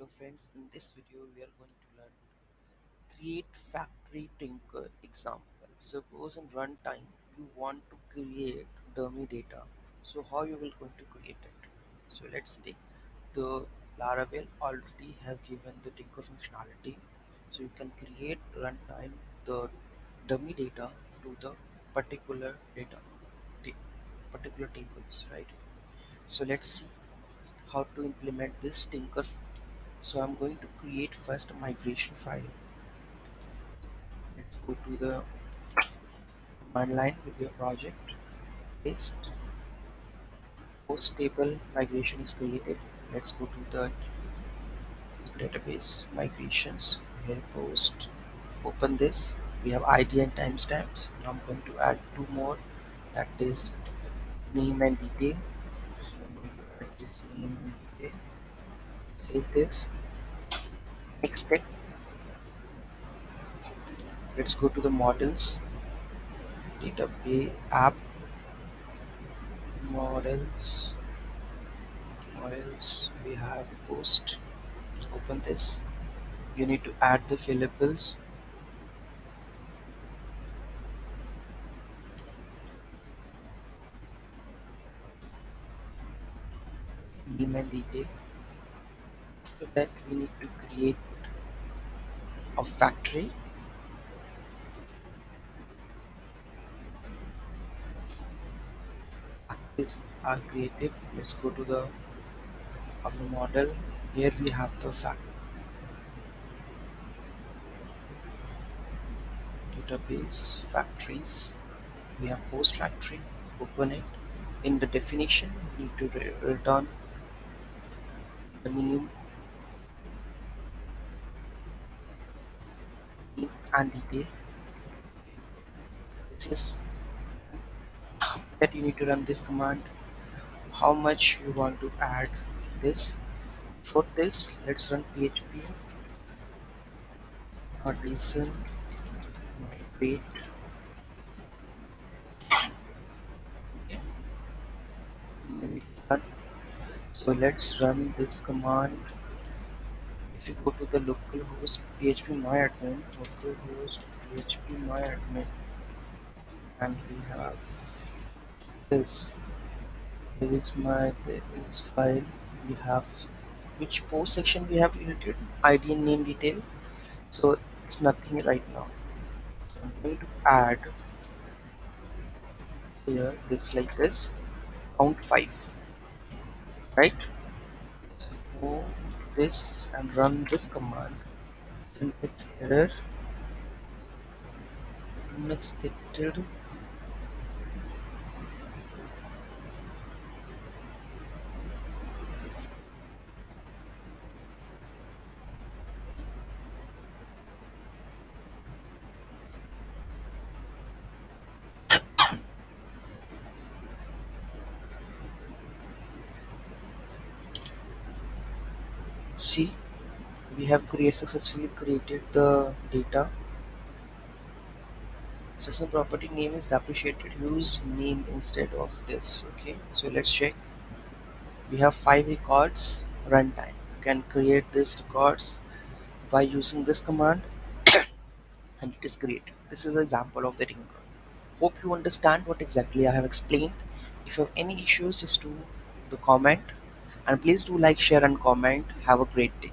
So friends, in this video we are going to learn create factory tinker example. Suppose in runtime you want to create dummy data. So how you will going to create it? So let's take the Laravel already have given the tinker functionality. So you can create runtime the dummy data to the particular data, ta- particular tables, right? So let's see how to implement this tinker. So I'm going to create first a migration file. Let's go to the command line with your project. Paste post table migration is created. Let's go to the database migrations. Here post. Open this. We have ID and timestamps. Now I'm going to add two more. That is name and detail. So I'm going to add this name and detail. Save this. Next step. Let's go to the models. Database app models. Models. We have post. Open this. You need to add the fillables, name and detail. After that, we need to create a factory. Factories are created. Let's go to the our model. Here we have the database factories. We have post factory. Open it. In the definition, we need to return the name and detail. This is that you need to run this command. How much you want to add this. For this, let's run PHP artisan migrate. Okay. Done. So let's run this command. If you go to the localhost phpMyAdmin, localhost phpMyAdmin, and we have this. There is file. We have which post section we have created, ID and name detail. So it's nothing right now. So I'm going to add here this like this count 5, right? So go to this and run this command. Syntax error unexpected. See, we have successfully created the data. System property name is depreciated. Use name instead of this. Okay, so let's check. We have 5 records runtime. You can create these records by using this command, and it is great. This is an example of the tinker. Hope you understand what exactly I have explained. If you have any issues, just do the comment, and please do like, share, and comment. Have a great day.